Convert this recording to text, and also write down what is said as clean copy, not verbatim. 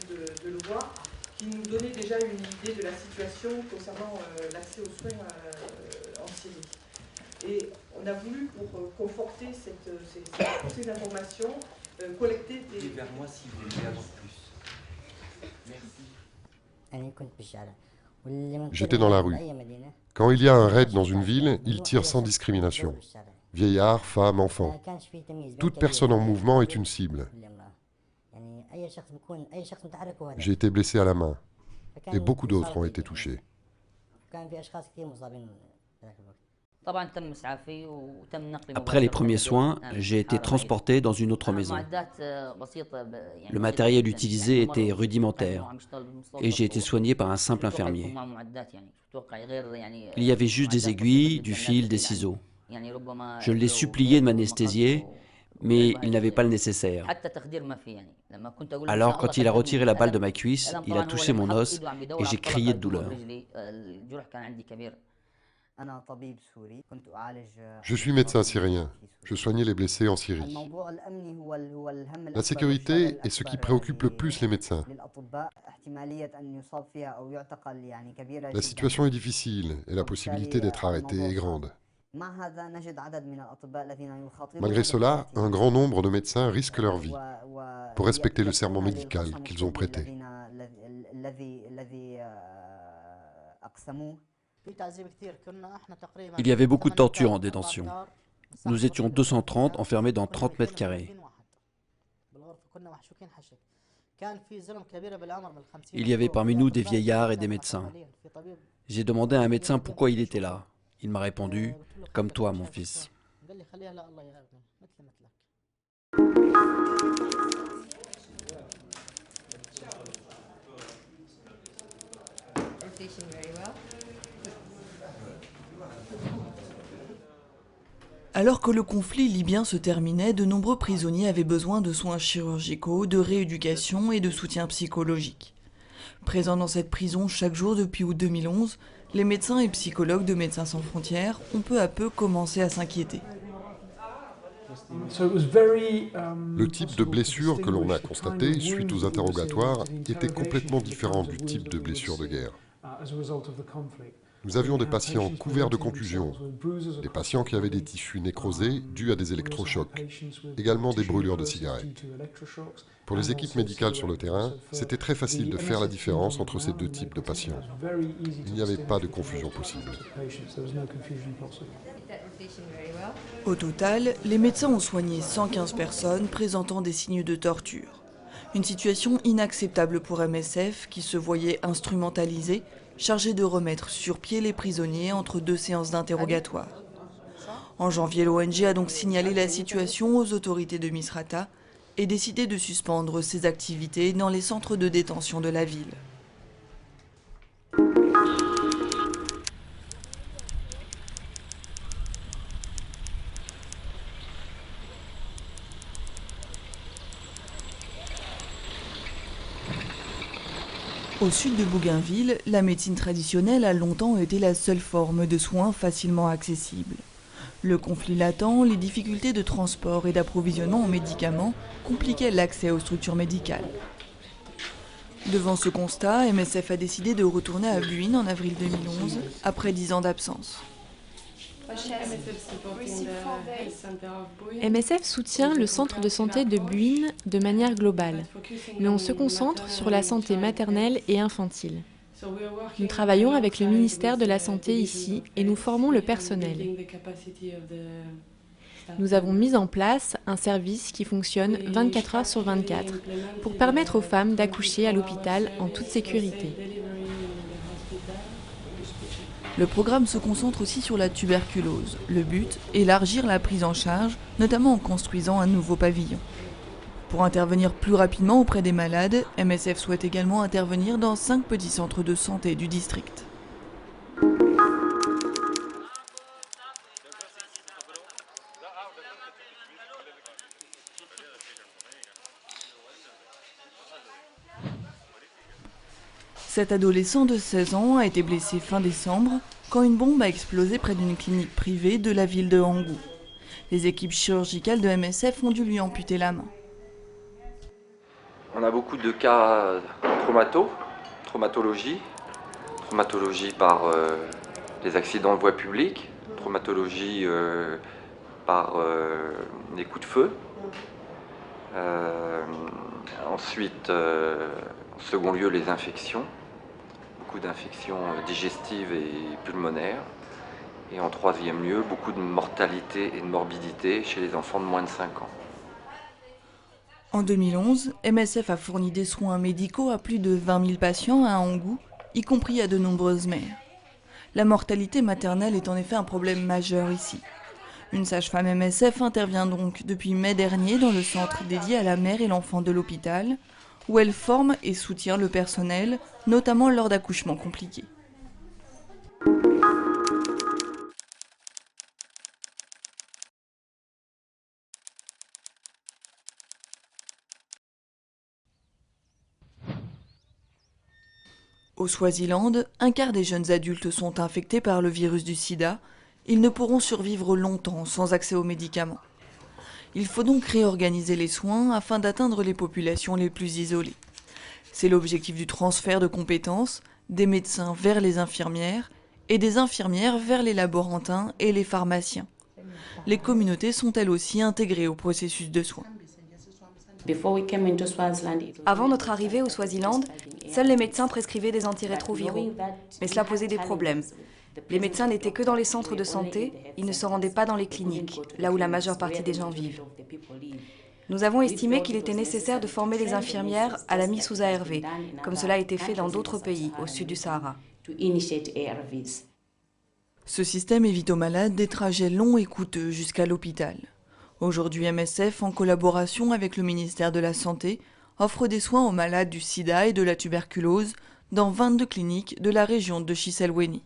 De Louvois, qui nous donnait déjà une idée de la situation concernant l'accès aux soins en Syrie. Et on a voulu, pour conforter toutes ces informations, collecter des... Vers moi si vous voulez avoir plus. Merci. J'étais dans la rue. Quand il y a un raid dans une ville, il tire sans discrimination. Vieillards, femmes, enfants. Toute personne en mouvement est une cible. J'ai été blessé à la main et beaucoup d'autres ont été touchés. Après les premiers soins, j'ai été transporté dans une autre maison. Le matériel utilisé était rudimentaire et j'ai été soigné par un simple infirmier. Il y avait juste des aiguilles, du fil, des ciseaux. Je l'ai supplié de m'anesthésier, mais il n'avait pas le nécessaire. Alors, quand il a retiré la balle de ma cuisse, il a touché mon os et j'ai crié de douleur. Je suis médecin syrien. Je soignais les blessés en Syrie. La sécurité est ce qui préoccupe le plus les médecins. La situation est difficile et la possibilité d'être arrêté est grande. Malgré cela, un grand nombre de médecins risquent leur vie pour respecter le serment médical qu'ils ont prêté. Il y avait beaucoup de torture en détention. Nous étions 230 enfermés dans 30 mètres carrés. Il y avait parmi nous des vieillards et des médecins. J'ai demandé à un médecin pourquoi il était là. Il m'a répondu « Comme toi, mon fils ». Alors que le conflit libyen se terminait, de nombreux prisonniers avaient besoin de soins chirurgicaux, de rééducation et de soutien psychologique. Présents dans cette prison chaque jour depuis août 2011, les médecins et psychologues de Médecins sans frontières ont peu à peu commencé à s'inquiéter. Le type de blessure que l'on a constaté suite aux interrogatoires était complètement différent du type de blessure de guerre. Nous avions des patients couverts de contusions, des patients qui avaient des tissus nécrosés dus à des électrochocs, également des brûlures de cigarettes. Pour les équipes médicales sur le terrain, c'était très facile de faire la différence entre ces deux types de patients. Il n'y avait pas de confusion possible. Au total, les médecins ont soigné 115 personnes présentant des signes de torture. Une situation inacceptable pour MSF qui se voyait instrumentalisée, chargé de remettre sur pied les prisonniers entre deux séances d'interrogatoire. En janvier, l'ONG a donc signalé la situation aux autorités de Misrata et décidé de suspendre ses activités dans les centres de détention de la ville. Au sud de Bougainville, la médecine traditionnelle a longtemps été la seule forme de soins facilement accessible. Le conflit latent, les difficultés de transport et d'approvisionnement en médicaments compliquaient l'accès aux structures médicales. Devant ce constat, MSF a décidé de retourner à Buin en avril 2011, après 10 ans d'absence. MSF soutient le centre de santé de Buin de manière globale, mais on se concentre sur la santé maternelle et infantile. Nous travaillons avec le ministère de la Santé ici et nous formons le personnel. Nous avons mis en place un service qui fonctionne 24 heures sur 24 pour permettre aux femmes d'accoucher à l'hôpital en toute sécurité. Le programme se concentre aussi sur la tuberculose. Le but, élargir la prise en charge, notamment en construisant un nouveau pavillon. Pour intervenir plus rapidement auprès des malades, MSF souhaite également intervenir dans 5 petits centres de santé du district. Cet adolescent de 16 ans a été blessé fin décembre quand une bombe a explosé près d'une clinique privée de la ville de Hangou. Les équipes chirurgicales de MSF ont dû lui amputer la main. On a beaucoup de cas traumatologie par les accidents de voie publique, traumatologie par les coups de feu. Ensuite, en second lieu, les infections, beaucoup d'infections digestives et pulmonaires. Et en troisième lieu, beaucoup de mortalité et de morbidité chez les enfants de moins de 5 ans. En 2011, MSF a fourni des soins médicaux à plus de 20 000 patients à Angou, y compris à de nombreuses mères. La mortalité maternelle est en effet un problème majeur ici. Une sage-femme MSF intervient donc depuis mai dernier dans le centre dédié à la mère et l'enfant de l'hôpital, où elle forme et soutient le personnel, notamment lors d'accouchements compliqués. Au Swaziland, un quart des jeunes adultes sont infectés par le virus du sida. Ils ne pourront survivre longtemps sans accès aux médicaments. Il faut donc réorganiser les soins afin d'atteindre les populations les plus isolées. C'est l'objectif du transfert de compétences, des médecins vers les infirmières et des infirmières vers les laborantins et les pharmaciens. Les communautés sont elles aussi intégrées au processus de soins. Avant notre arrivée au Swaziland, seuls les médecins prescrivaient des antirétroviraux. Mais cela posait des problèmes. Les médecins n'étaient que dans les centres de santé, ils ne se rendaient pas dans les cliniques, là où la majeure partie des gens vivent. Nous avons estimé qu'il était nécessaire de former les infirmières à la mise sous ARV, comme cela a été fait dans d'autres pays au sud du Sahara. Ce système évite aux malades des trajets longs et coûteux jusqu'à l'hôpital. Aujourd'hui, MSF, en collaboration avec le ministère de la Santé, offre des soins aux malades du sida et de la tuberculose dans 22 cliniques de la région de Chiselweni.